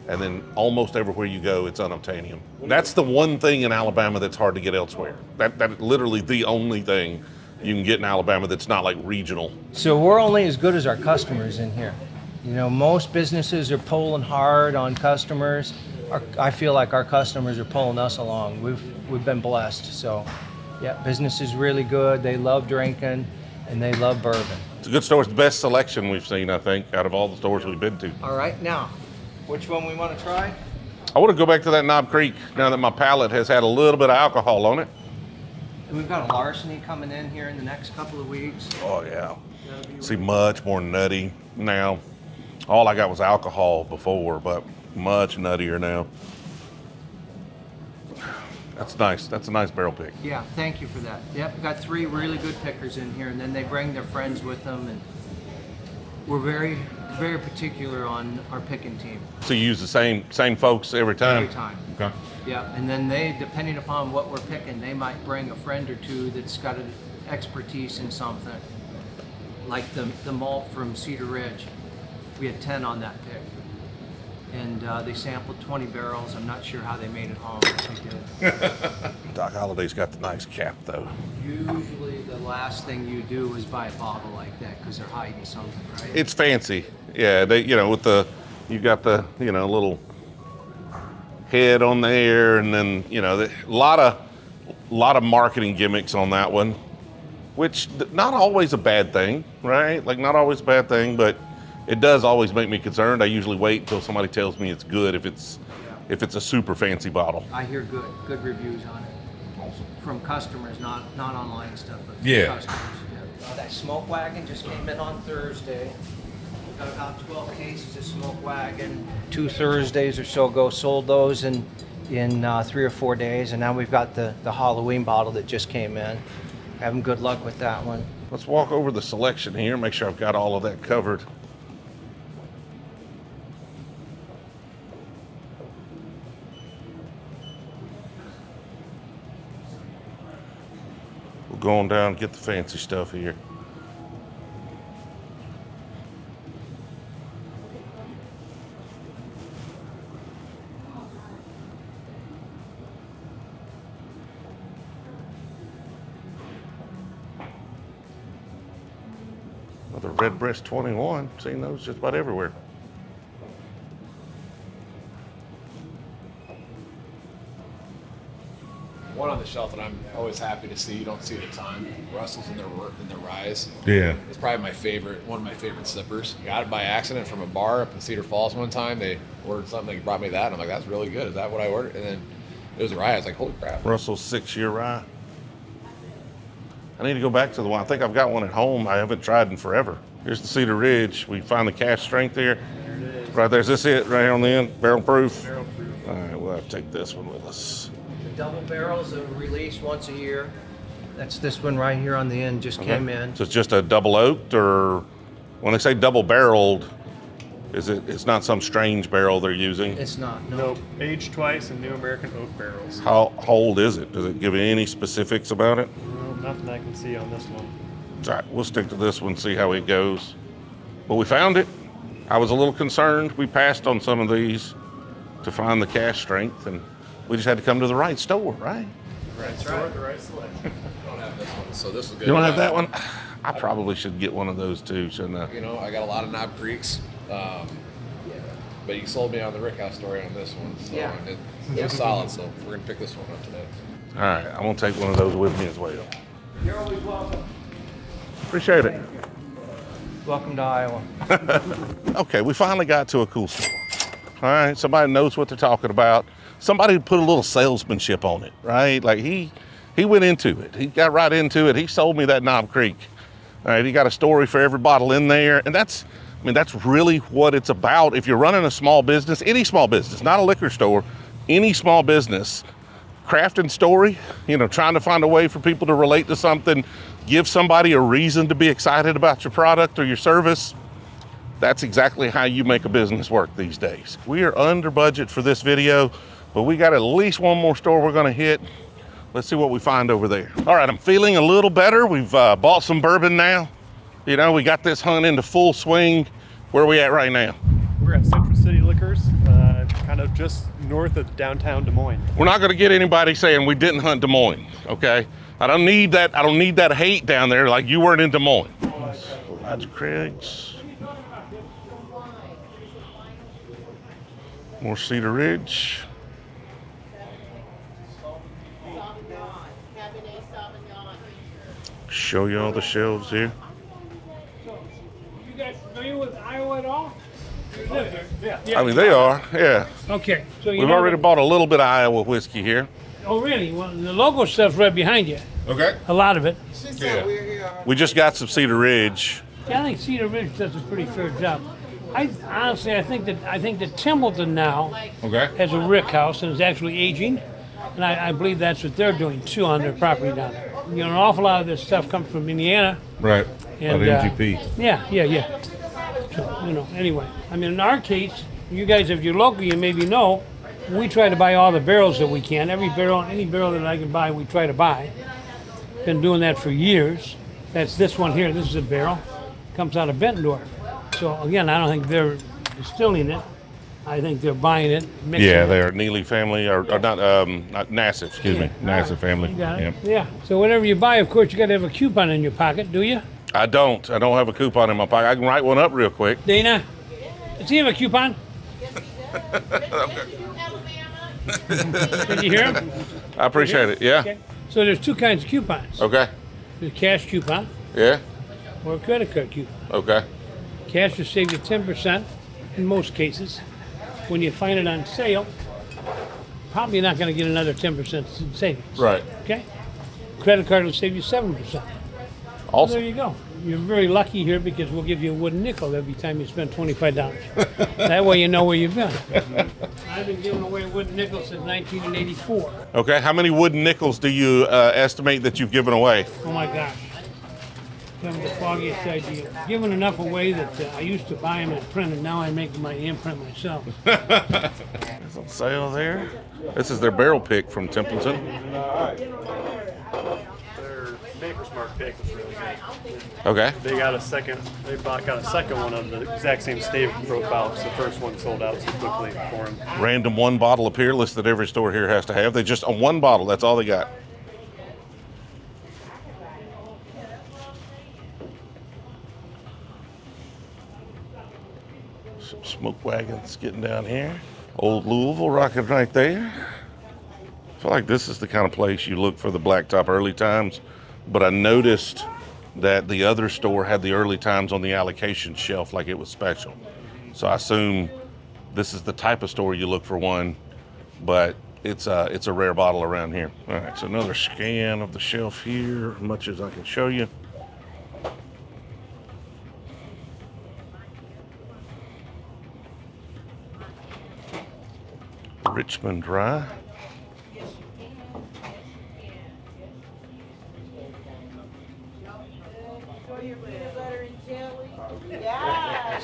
And then almost everywhere you go, it's unobtainium. That's the one thing in Alabama that's hard to get elsewhere. That literally the only thing you can get in Alabama that's not like regional. So we're only as good as our customers in here. You know, most businesses are pulling hard on customers. I feel like our customers are pulling us along. We've been blessed. So, yeah, business is really good. They love drinking, and they love bourbon. It's a good store. It's the best selection we've seen, I think, out of all the stores we've been to. All right, now, which one we want to try? I want to go back to that Knob Creek now that my palate has had a little bit of alcohol on it. And we've got a larceny coming in here in the next couple of weeks. Oh, yeah. See, much more nutty now. All I got was alcohol before, but much nuttier now. That's nice. That's a nice barrel pick. Yeah, thank you for that. Yep, we've got 3 really good pickers in here, and then they bring their friends with them, and we're very, very particular on our picking team. So you use the same folks every time? Every time. Okay. Yeah, and then they, depending upon what we're picking, they might bring a friend or two that's got an expertise in something. Like the malt from Cedar Ridge. We had 10 on that pick. And they sampled 20 barrels. I'm not sure how they made it home, but they did. Doc Holliday's got the nice cap, though. Usually the last thing you do is buy a bottle like that because they're hiding something, right? It's fancy. Yeah, they, with you got the, little head on there, and then, a lot of marketing gimmicks on that one, which not always a bad thing, right? Like, not always a bad thing, but it does always make me concerned. I usually wait until somebody tells me it's good if it's a super fancy bottle. I hear good reviews on it. Awesome. From customers, not online stuff, but from Yeah. customers. Yeah. That Smoke Wagon just came in on Thursday. We've got about 12 cases of Smoke Wagon. 2 Thursdays or so ago, sold those in 3 or 4 days, and now we've got the Halloween bottle that just came in. Having good luck with that one. Let's walk over the selection here, make sure I've got all of that covered. We'll go on down and get the fancy stuff here. Another Redbreast 21. Seen those just about everywhere. One on the shelf that I'm always happy to see. You don't see it a ton. Russell's in their rise. Yeah. It's probably one of my favorite sippers. Got it by accident from a bar up in Cedar Falls one time. They ordered something. They brought me that. And I'm like, that's really good. Is that what I ordered? And then It was rye. I was like, holy crap. Russell's 6-year rye. I need to go back to the one. I think I've got one at home. I haven't tried in forever. Here's the Cedar Ridge. We find the cask strength here. There it is. Right there. Is this it right here on the end? Barrel proof? Barrel proof. All right, we'll have to take this one with us. The double barrels are released once a year. That's this one right here on the end, just came in. So it's just a double oaked, or when they say double barreled, it's not some strange barrel they're using? It's not, no. Nope. Aged twice in new American oak barrels. How old is it? Does it give you any specifics about it? Well, nothing I can see on this one. All right, we'll stick to this one, see how it goes. But we found it. I was a little concerned. We passed on some of these to find the cask strength, and we just had to come to the right store, right? Right store, the right selection. I don't have this one, so this is good. You don't have that one? I probably should get one of those too, shouldn't I? You know, I got a lot of Knob Creeks, but you sold me on the Rickhouse story on this one, so Yeah. it's solid. So we're gonna pick this one up today. All right, I'm gonna take one of those with me as well. You're always welcome. Appreciate it. Welcome to Iowa. Okay, we finally got to a cool store. All right, somebody knows what they're talking about. Somebody put a little salesmanship on it, right? Like he went into it. He got right into it. He sold me that Knob Creek. All right, he got a story for every bottle in there, and that's really what it's about. If you're running a small business, any small business, not a liquor store, any small business, craft and story, trying to find a way for people to relate to something, give somebody a reason to be excited about your product or your service. That's exactly how you make a business work these days. We are under budget for this video, but we got at least one more store we're gonna hit. Let's see what we find over there. All right, I'm feeling a little better. We've bought some bourbon now. We got this hunt into full swing. Where are we at right now? We're at Central City Liquors, kind of just north of downtown Des Moines. We're not gonna get anybody saying we didn't hunt Des Moines, okay? I don't need that hate down there like you weren't in Des Moines. Elijah Craig's. More Cedar Ridge. Show you all the shelves here. You guys familiar with Iowa at all? You live here? I mean, they are, yeah. Okay, so you We've know already bought a little bit of Iowa whiskey here. Oh, really? Well, the logo stuff's right behind you. Okay. A lot of it. We just got some Cedar Ridge. Yeah, I think Cedar Ridge does a pretty fair job. I think that Templeton now has a rick house and is actually aging, and I believe that's what they're doing too on their property down there. An awful lot of this stuff comes from Indiana. Right. And, MGP. Yeah. So, anyway, I mean, in our case, you guys, if you're local, you maybe know, we try to buy all the barrels that we can. Any barrel that I can buy, we try to buy. Been doing that for years. That's this one here. This is a barrel. Comes out of Bettendorf. So again, I don't think they're distilling it. I think they're buying it, mixing Yeah, it. they're Neely family, or not Nassif, excuse me, Nassif family. You got it. Yep. Yeah. So whatever you buy, of course, you got to have a coupon in your pocket, do you? I don't have a coupon in my pocket. I can write one up real quick. Dana, does he have a coupon? Did you hear him? I appreciate it, yeah. Okay. So there's two kinds of coupons. Okay, There's a cash coupon yeah, or a credit card coupon. okay. Cash will save you 10% in most cases. When you find it on sale, probably not going to get another 10% savings. Right. Okay? Credit card will save you 7%. There Awesome. you go. You're very lucky here because we'll give you a wooden nickel every time you spend $25. That way you know where you've been. I've been giving away wooden nickels since 1984. Okay, how many wooden nickels do you estimate that you've given away? Oh my gosh. That was the foggiest idea. Giving enough away that I used to buy them and print, and now I make my imprint myself. It's on sale there. This is their barrel pick from Templeton. Their Maker's Mark pick was really good. Okay. They got a second one of the exact same stave profile because the first one sold out so quickly for them. Random one bottle of Peerless that every store here has to have. They just on one bottle, that's all they got. Some smoke wagons getting down here. Old Louisville rocking right there. I feel like this is the kind of place you look for the blacktop early times, but I noticed that the other store had the early times on the allocation shelf like it was special. So I assume this is the type of store you look for one, but it's a rare bottle around here. All right, so another scan of the shelf here, as much as I can show you. Richmond Dry.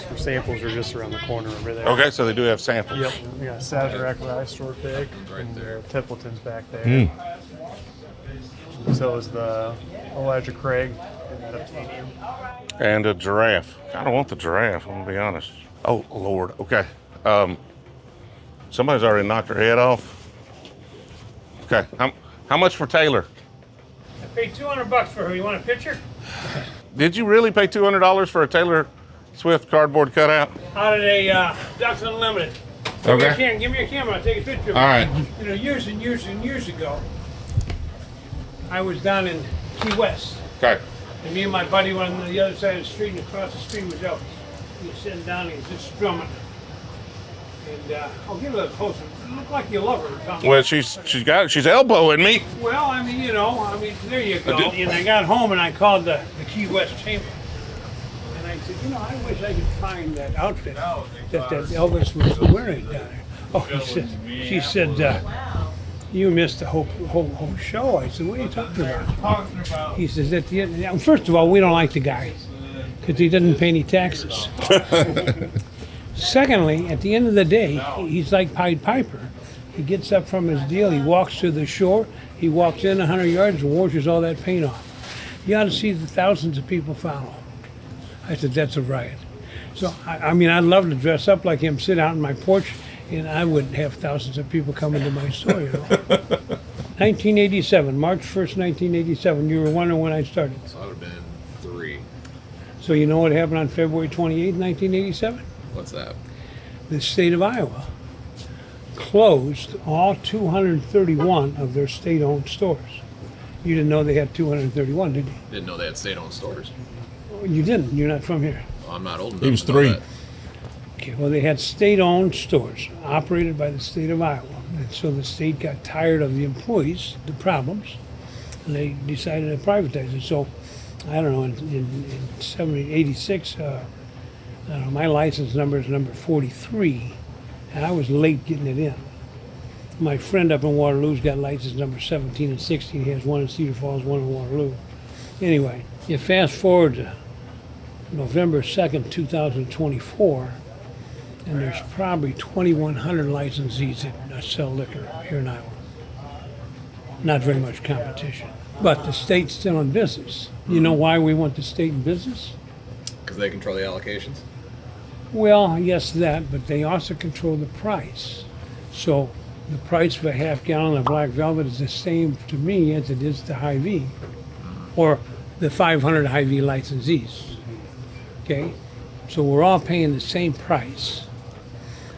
Our samples are just around the corner over there. Okay, so they do have samples. Yep. We got Sazerac Rye Store Pick. Right there. Templeton's back there. Mm. So is the Elijah Craig and that Obsidian. And a giraffe. I don't want the giraffe, I'm gonna be honest. Oh, Lord, okay. Somebody's already knocked her head off. Okay, how much for Taylor? I paid $200 for her. You want a picture? Did you really pay $200 for a Taylor Swift cardboard cutout? Out of a Ducks Unlimited. Okay. Give me your camera. I'll take a picture of it. All right. You know, years and years and years ago, I was down in Key West. Okay. And me and my buddy went on the other side of the street, and across the street was Elvis. He was sitting down, and he was just strumming. And I'll get a little closer. You look like you love her or something. Well, she's elbowing me. Well, I mean, there you go. And I got home and I called the Key West Chamber. And I said, I wish I could find that outfit that Elvis was wearing down there. Oh, she said, you missed the whole show. I said, what are you talking about? He says, at the end, first of all, we don't like the guy because he didn't pay any taxes. Secondly, at the end of the day, he's like Pied Piper. He gets up from his deal, he walks to the shore, he walks in 100 yards and washes all that paint off. You ought to see the thousands of people follow. I said, that's a riot. So, I mean, I'd love to dress up like him, sit out on my porch, and I would have thousands of people coming to my store, 1987, March 1st, 1987. You were wondering when I started. So I would have been 3. So you know what happened on February 28th, 1987? What's that? The state of Iowa closed all 231 of their state-owned stores. You didn't know they had 231, did you? Didn't know they had state-owned stores. You didn't. You're not from here. Well, I'm not old enough. He was to know 3. that. Okay, well, they had state-owned stores operated by the state of Iowa. And so the state got tired of the employees, the problems, and they decided to privatize it. So, I don't know, in 86, my license number is number 43, and I was late getting it in. My friend up in Waterloo's got license number 17 and 16. He has one in Cedar Falls, one in Waterloo. Anyway, you fast forward to November 2nd, 2024, and there's probably 2,100 licensees that sell liquor here in Iowa. Not very much competition. But the state's still in business. You know why we want the state in business? Because they control the allocations? Well, yes, that, but they also control the price. So the price of a half gallon of Black Velvet is the same to me as it is to Hy-Vee, or the 500 Hy-Vee licensees. Okay? So we're all paying the same price.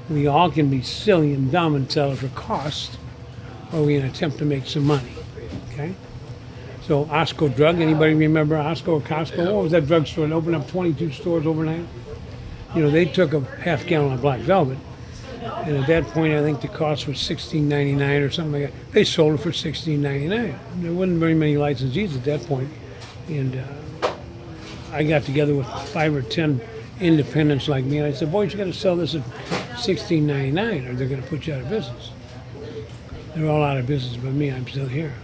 We all can be silly and dumb and sell it for cost, or we can attempt to make some money. Okay? So Osco Drug, anybody remember Osco or Costco? What was that drugstore that opened up 22 stores overnight? They took a half gallon of Black Velvet, and at that point I think the cost was $16.99 or something like that. They sold it for $16.99. There wasn't very many licensees at that point, and I got together with 5 or 10 independents like me, and I said, boys, you got to sell this at $16.99 or they're going to put you out of business. They're all out of business, but me, I'm still here.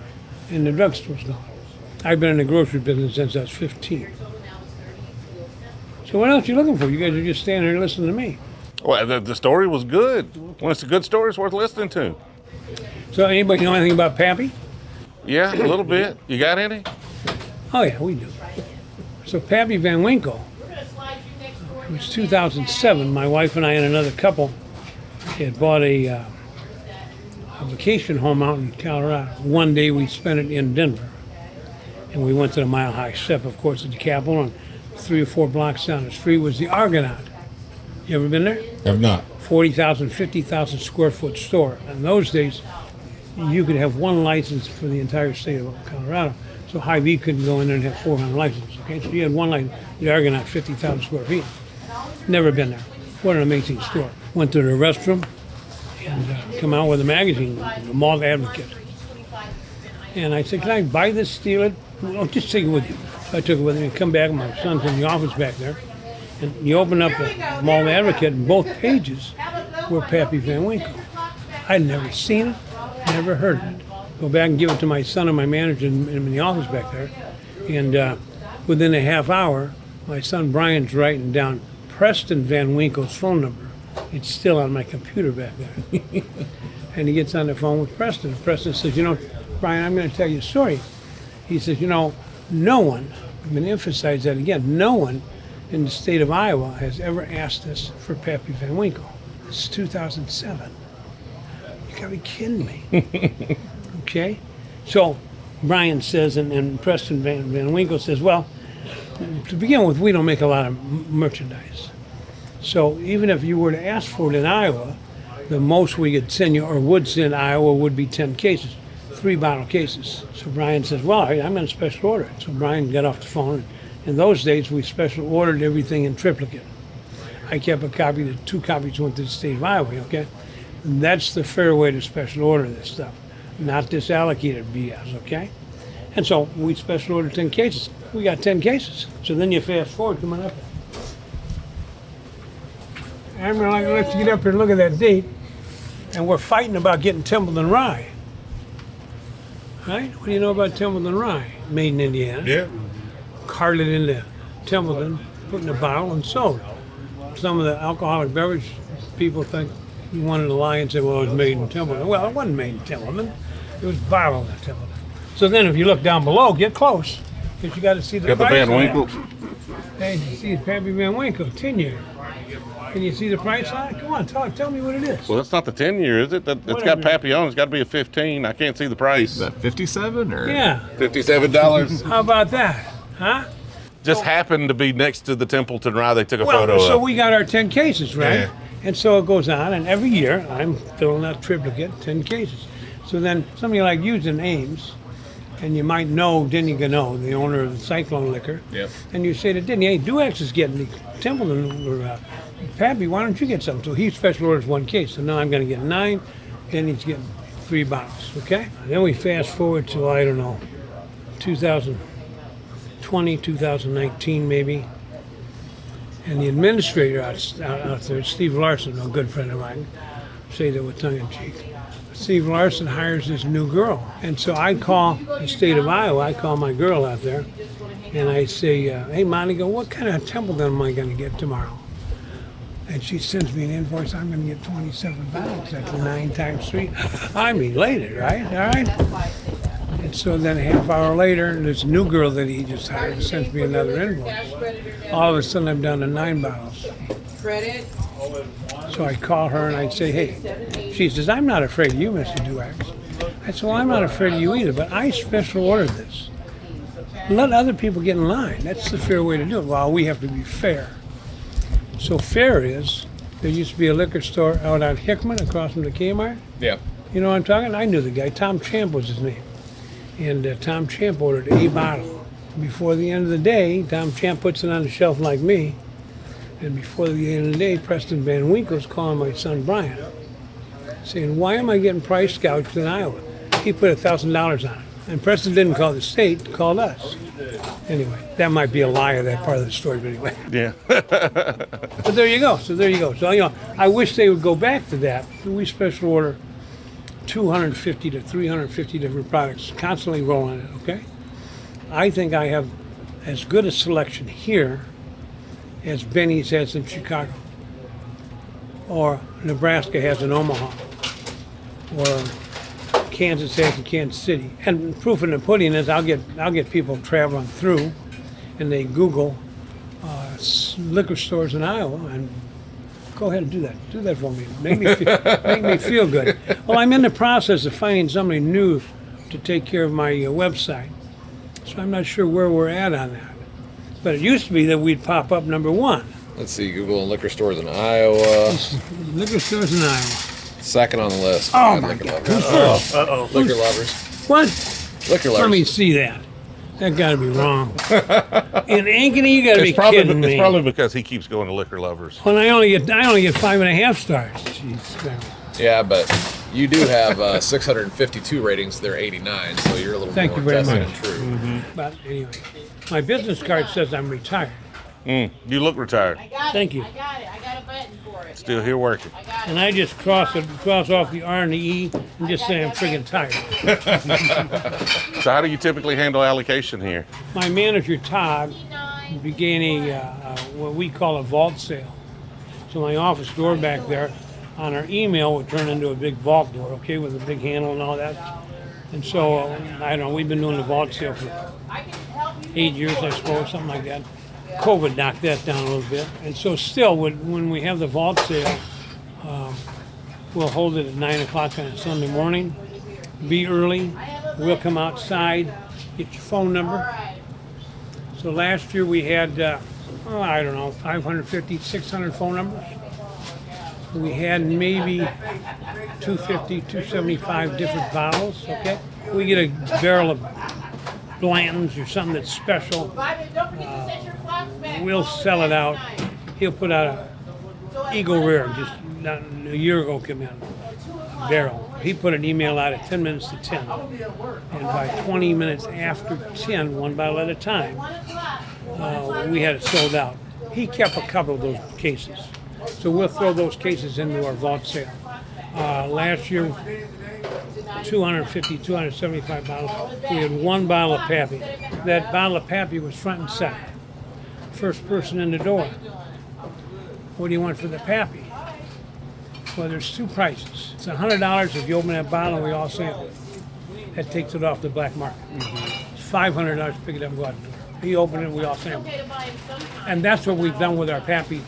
And the drugstore's gone. I've been in the grocery business since I was 15. So what else are you looking for? You guys are just standing here listening to me. Well, the story was good. When it's a good story, it's worth listening to. So anybody know anything about Pappy? Yeah, a little bit. You got any? Oh yeah, we do. So Pappy Van Winkle, it was 2007, my wife and I and another couple had bought a vacation home out in Colorado. One day we spent it in Denver. And we went to the Mile High Step, of course, at the Capitol, and 3 or 4 blocks down the street was the Argonaut. You ever been there? Have not. 40,000, 50,000 square foot store. In those days, you could have one license for the entire state of Colorado. So Hy-Vee couldn't go in there and have 400 licenses. Okay, so you had one license, the Argonaut, 50,000 square feet. Never been there. What an amazing store. Went to the restroom, and come out with a magazine, the Malt Advocate. And I said, can I buy this, steal it? Well, just take it with you. So I took it with me and come back, my son's in the office back there. And you open up the Malt Advocate, and both pages were Pappy Van Winkle. I'd never seen it, never heard of it. Go back and give it to my son and my manager in the office back there. And within a half hour, my son Brian's writing down Preston Van Winkle's phone number. It's still on my computer back there. And he gets on the phone with Preston. Preston says, you know, Brian, I'm going to tell you a story. He says, you know, no one, I'm going to emphasize that again, no one in the state of Iowa has ever asked us for Pappy Van Winkle. This is 2007. You got to be kidding me. Okay? So Brian says, and Preston Van Winkle says, well, to begin with, we don't make a lot of merchandise. So even if you were to ask for it in Iowa, the most we could send you, or would send Iowa, would be 10 cases, 3-bottle cases. So Brian says, well, I'm going to special order it. So Brian got off the phone. In those days, we special ordered everything in triplicate. I kept a copy, the 2 copies went to the state of Iowa, okay? And that's the fair way to special order this stuff, not this allocated BS, okay? And so we special ordered 10 cases. We got 10 cases. So then you fast forward, come on up. I'm going to let you get up here and look at that date. And we're fighting about getting Templeton Rye. Right? What do you know about Templeton Rye? Made in Indiana. Yeah. Carted into Templeton, put in a bottle, and sold. Some of the alcoholic beverage people think you wanted to lie and say, well, it was made in Templeton. Well, it wasn't made in Templeton. It was bottled in Templeton. So then if you look down below, get close, because you got to see the Got the price Van on it. Winkle. Hey, you see it's Pappy Van Winkle, 10 year. Can you see the price on it? Come on, tell me what it is. Well, that's not the 10-year, is it? It's Whatever. got Pappy on it. It's got to be a 15. I can't see the price. Is that 57 or? Yeah, $57. how about that? Huh? Just happened to be next to the Templeton Rye they took a Well, photo so of. we got our 10 cases, right? Yeah. And so it goes on, and every year I'm filling out triplicate, 10 cases. So then somebody like you's in Ames, and you might know Denny Gano, the owner of the Cyclone Liquor. Yep. And you say to Denny, hey, Duex is getting the Templeton, or Pappy, why don't you get some? So he special orders 1 case. So now I'm going to get 9, Denny's getting 3 bottles, okay? And then we fast forward to, I don't know, 2020, 2019 maybe. And the administrator out there, Steve Larson, a good friend of mine, say that with tongue in cheek. Steve Larson hires this new girl. And so I call the state of Iowa, I call my girl out there, and I say, hey, Monica, what kind of Templeton am I going to get tomorrow? And she sends me an invoice, I'm going to get 27 bottles. That's 9 times 3. I'm elated, right? All right? And so then a half hour later, this new girl that he just hired sends me another invoice. All of a sudden, I'm down to 9 bottles. So I call her and I say, hey, she says, I'm not afraid of you, Mr. Duex. I said, well, I'm not afraid of you either, but I special ordered this. Let other people get in line. That's the fair way to do it. Well, we have to be fair. So fair is, there used to be a liquor store out on Hickman across from the Kmart. Yeah. You know what I'm talking? I knew the guy. Tom Champ was his name. And Tom Champ ordered a bottle. Before the end of the day, Tom Champ puts it on the shelf like me. And before the end of the day, Preston Van Winkle's calling my son Brian, saying, why am I getting price gouged in Iowa? He put $1,000 on it. And Preston didn't call the state, called us. Anyway, that might be a lie of that part of the story, but anyway. Yeah. But there you go. So, you know, I wish they would go back to that. We special order 250 to 350 different products, constantly rolling it, okay? I think I have as good a selection here as Benny's has in Chicago, or Nebraska has in Omaha, or Kansas has in Kansas City. And proof in the pudding is I'll get people traveling through, and they Google liquor stores in Iowa, and go ahead and do that. Do that for me. Make me feel good. Well, I'm in the process of finding somebody new to take care of my website, so I'm not sure where we're at on that. But it used to be that we'd pop up number 1. Let's see, Google and liquor stores in Iowa. Liquor stores in Iowa. Second on the list. Oh, Yeah, my liquor God. lovers. Who's Uh-oh. Liquor lovers. What? Liquor Let me lovers. see that. That got to be wrong. In Ankeny, you got to be It's probably, kidding me. it's probably because he keeps going to liquor lovers. When I only get 5.5 stars. Jeez. Yeah, but you do have 652 ratings. They're 89, so you're a little Thank more you very tested much. and true. But anyway, my business card says I'm retired. You look retired. Thank you. I got it. I got a button for it. Still here working. I got it. And I just cross off the R and the E and just say I'm friggin' tired. So how do you typically handle allocation here? My manager, Todd, began what we call a vault sale. So my office door back there on our email would turn into a big vault door, okay, with a big handle and all that. And so, I don't know, we've been doing the vault sale for 8 years, I suppose, something like that. COVID knocked that down a little bit. And so still, when we have the vault sale, we'll hold it at 9 o'clock on a Sunday morning. Be early. We'll come outside, get your phone number. So last year we had, I don't know, 550, 600 phone numbers. We had maybe 250, 275 different bottles, okay? We get a barrel of Blanton's or something that's special. We'll sell it out. He'll put out a Eagle Rare, just not a year ago came in, a barrel. He put an email out at 10 minutes to 10. And by 20 minutes after 10, one bottle at a time, we had it sold out. He kept a couple of those cases. So we'll throw those cases into our vault sale. Last year, 250, 275 bottles. We had one bottle of Pappy. That bottle of Pappy was front and center. First person in the door. What do you want for the Pappy? Well, there's two prices. It's $100 if you open that bottle and we all sample it. That takes it off the black market. It's $500 to pick it up and go out the door. He opened it, we all sample it. And that's what we've done with our Pappy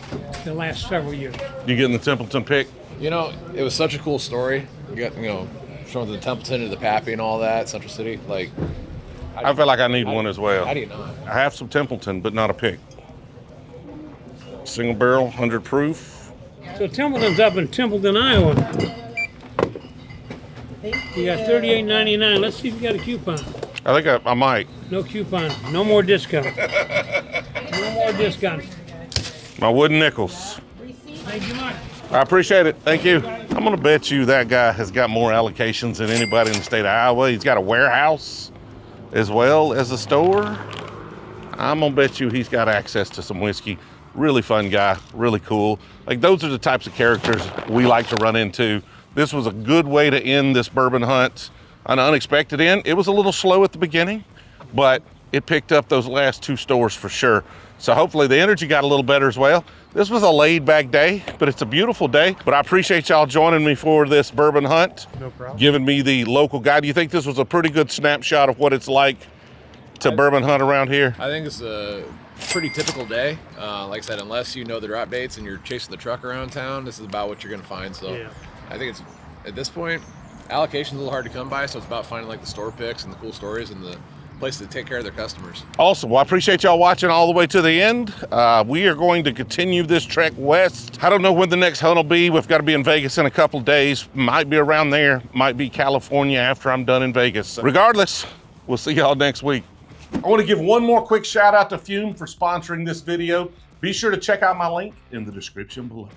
the last several years. You getting the Templeton pick? You know, it was such a cool story. You got, from the Templeton to the Pappy and all that, Central City. Like, I feel like I need one as well. How do you not? I have some Templeton, but not a pick. Single barrel, 100 proof. So Templeton's up in Templeton, Iowa. You got $38.99. Let's see if you got a coupon. I think I might. No coupon. No more discount. No more discount. My wooden nickels. Thank you much. I appreciate it. Thank you. I'm going to bet you that guy has got more allocations than anybody in the state of Iowa. He's got a warehouse as well as a store. I'm going to bet you he's got access to some whiskey. Really fun guy, really cool. Like, those are the types of characters we like to run into. This was a good way to end this bourbon hunt. An unexpected end. It was a little slow at the beginning, but it picked up those last two stores for sure. So hopefully the energy got a little better as well. This was a laid back day, but it's a beautiful day. But I appreciate y'all joining me for this bourbon hunt. No problem. Giving me the local guide. Do you think this was a pretty good snapshot of what it's like to bourbon hunt around here? I think it's a pretty typical day. Like I said, unless you know the drop dates and you're chasing the truck around town, this is about what you're going to find. So Yeah. I think it's, at this point, allocation's a little hard to come by, so it's about finding like the store picks and the cool stories and the places to take care of their customers. Awesome. Well, I appreciate y'all watching all the way to the end. We are going to continue this trek west. I don't know when the next hunt will be. We've got to be in Vegas in a couple of days. Might be around there. Might be California after I'm done in Vegas. Regardless, we'll see y'all next week. I want to give one more quick shout out to Fume for sponsoring this video. Be sure to check out my link in the description below.